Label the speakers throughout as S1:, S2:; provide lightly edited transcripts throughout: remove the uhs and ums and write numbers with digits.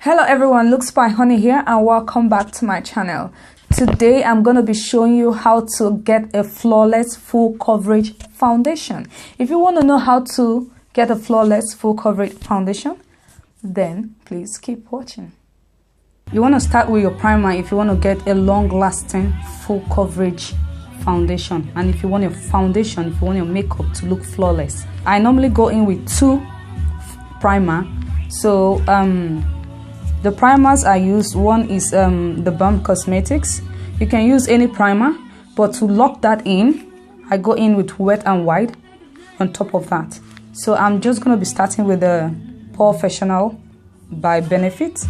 S1: Hello everyone, Looks by Honey here and welcome back to my channel. Today I'm going to be showing you how to get a flawless full coverage foundation. If you want to know how to get a flawless full coverage foundation, then please keep watching. You want to start with your primer if you want to get a long-lasting full coverage foundation, and if you want your foundation, if you want your makeup to look flawless. I normally go in with two primer. So the primers I use, one is the Balm Cosmetics. You can use any primer, but to lock that in, I go in with Wet n Wild on top of that. So I'm just going to be starting with the Professional by Benefit.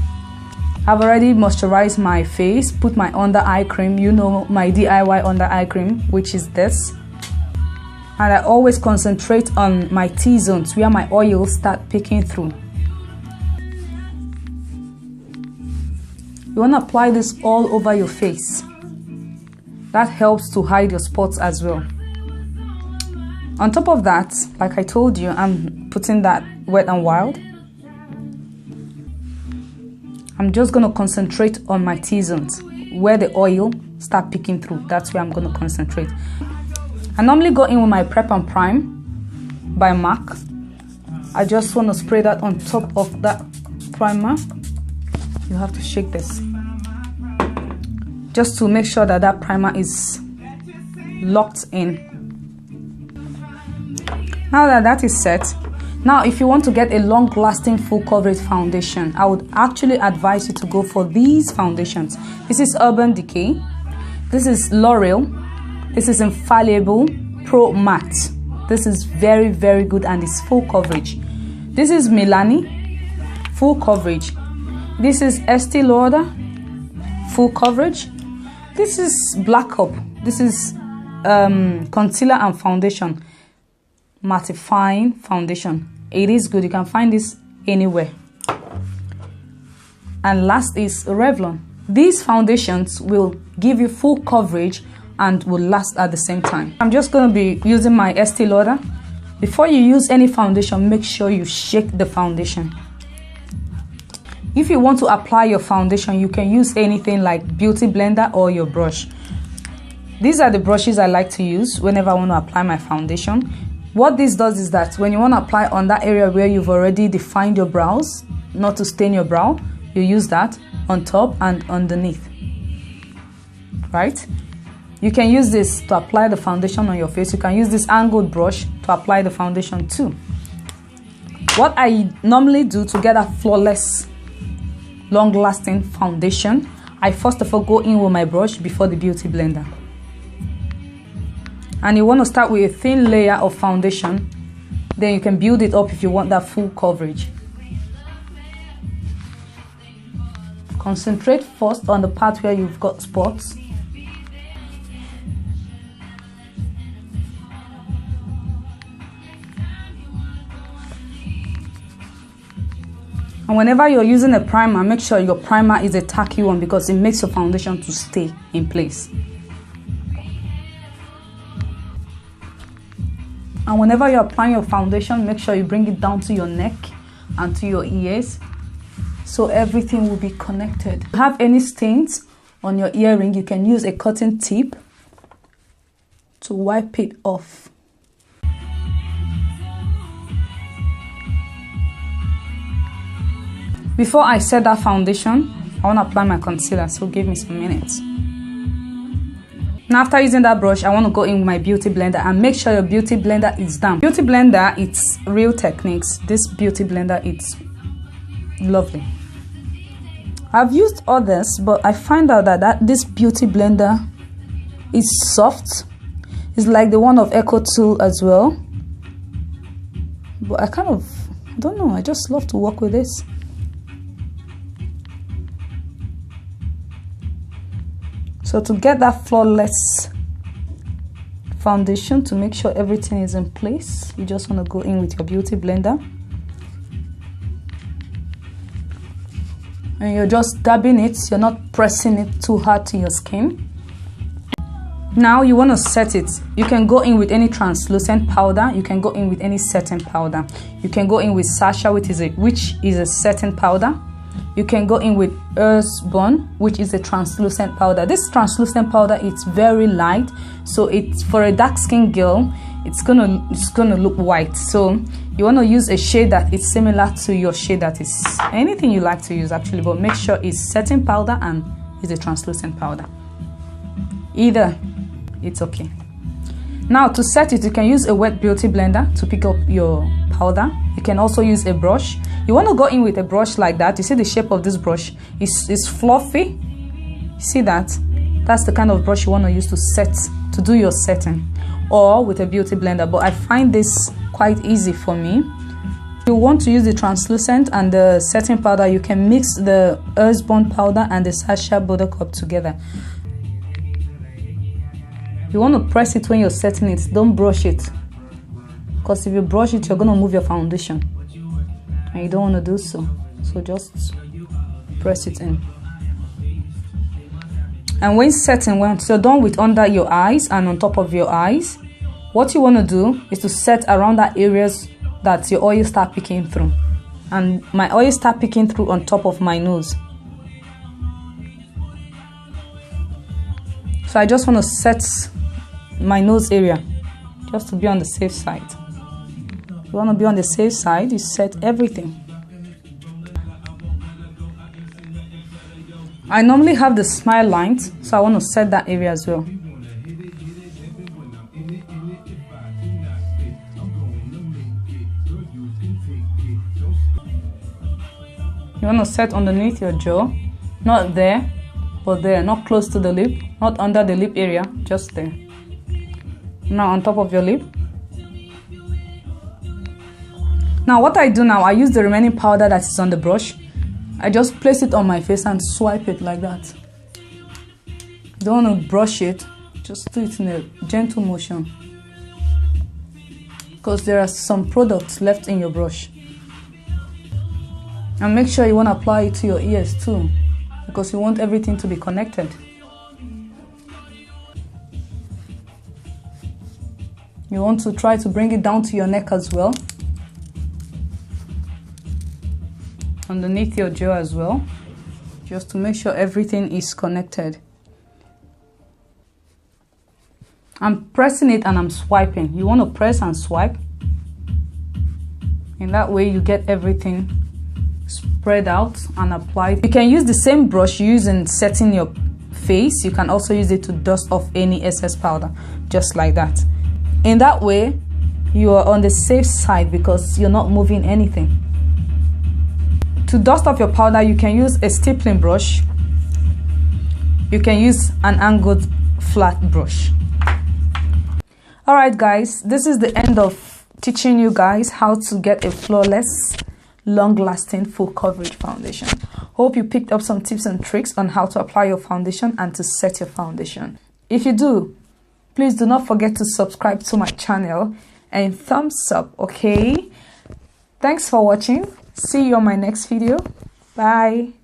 S1: I've already moisturized my face, put my under eye cream, you know, my DIY under eye cream, which is this. And I always concentrate on my T-zones where my oils start peeking through. You want to apply this all over your face. That helps to hide your spots as well. On top of that, like I told you, I'm putting that Wet n Wild. I'm just going to concentrate on my T-zones where the oil start peeking through. That's where I'm going to concentrate. I normally go in with my Prep and Prime by MAC. I just want to spray that on top of that primer. You have to shake this just to make sure that that primer is locked in. Now that that is set, now if you want to get a long-lasting full coverage foundation, I would actually advise you to go for these foundations. This is Urban Decay, this is L'Oreal, this is Infallible Pro Matte. This is very good and it's full coverage. This is Milani, full coverage. This is Estee Lauder, full coverage. This is Black Up. This is concealer and foundation, mattifying foundation. It is good. You can find this anywhere. And last is Revlon. These foundations will give you full coverage and will last at the same time. I'm just going to be using my Estee Lauder. Before you use any foundation, make sure you shake the foundation. If you want to apply your foundation, you can use anything like Beauty Blender or your brush. These are the brushes I like to use whenever I want to apply my foundation. What this does is that when you want to apply on that area where you've already defined your brows, not to stain your brow, you use that on top and underneath. Right? You can use this to apply the foundation on your face. You can use this angled brush to apply the foundation too. What I normally do to get a flawless long-lasting foundation, I first of all go in with my brush before the Beauty Blender. And you want to start with a thin layer of foundation, then you can build it up if you want that full coverage. Concentrate first on the part where you've got spots. And whenever you're using a primer, make sure your primer is a tacky one because it makes your foundation to stay in place. And whenever you're applying your foundation, make sure you bring it down to your neck and to your ears so everything will be connected. If you have any stains on your earring, you can use a cotton tip to wipe it off. Before I set that foundation, I want to apply my concealer, so give me some minutes. Now after using that brush, I want to go in with my Beauty Blender and make sure your Beauty Blender is damp. Beauty Blender, it's Real Techniques. This Beauty Blender, it's lovely. I've used others, but I find out that this Beauty Blender is soft. It's like the one of Eco Tool as well. But I don't know, I just love to work with this. So to get that flawless foundation, to make sure everything is in place, you just want to go in with your Beauty Blender. And you're just dabbing it, you're not pressing it too hard to your skin. Now you want to set it. You can go in with any translucent powder, you can go in with any setting powder. You can go in with Sacha, which is a setting powder. you can go in with Earthbound, which is a translucent powder. This translucent powder, it's very light, so it's for a dark skinned girl, it's gonna look white. So you want to use a shade that is similar to your shade, that is anything you like to use actually, but make sure it's setting powder and it's a translucent powder. Either, it's okay. Now to set it, you can use a wet beauty blender to pick up your powder. You can also use a brush. You want to go in with a brush like that. You see the shape of this brush? It's fluffy. You see that? That's the kind of brush you want to use to do your setting, or with a beauty blender. But I find this quite easy for me. If you want to use the translucent and the setting powder, you can mix the Earthbound powder and the Sacha Buttercup together. You want to press it when you're setting it. Don't brush it, because if you brush it, you're going to move your foundation, and you don't want to do so. So just press it in. And when setting, once you're done with under your eyes and on top of your eyes, what you want to do is to set around that areas that your oil start picking through. And my oil start picking through on top of my nose. So I just want to set my nose area, just to be on the safe side. If you want to be on the safe side, you set everything. I normally have the smile lines, so I want to set that area as well. You want to set underneath your jaw, not there, but there, not close to the lip, not under the lip area, just there. Now on top of your lip. Now what I do now, I use the remaining powder that is on the brush. I just place it on my face and swipe it like that. Don't want to brush it, just do it in a gentle motion, because there are some products left in your brush. And make sure you want to apply it to your ears too, because you want everything to be connected. You want to try to bring it down to your neck as well, underneath your jaw as well, just to make sure everything is connected. I'm pressing it and I'm swiping. You want to press and swipe. In that way you get everything spread out and applied. You can use the same brush you use in setting your face. You can also use it to dust off any excess powder, just like that. In that way, you are on the safe side because you're not moving anything. To dust off your powder, you can use a stippling brush. You can use an angled flat brush. Alright guys, this is the end of teaching you guys how to get a flawless, long-lasting, full coverage foundation. Hope you picked up some tips and tricks on how to apply your foundation and to set your foundation. If you do, please do not forget to subscribe to my channel and thumbs up, okay? Thanks for watching. See you on my next video. Bye.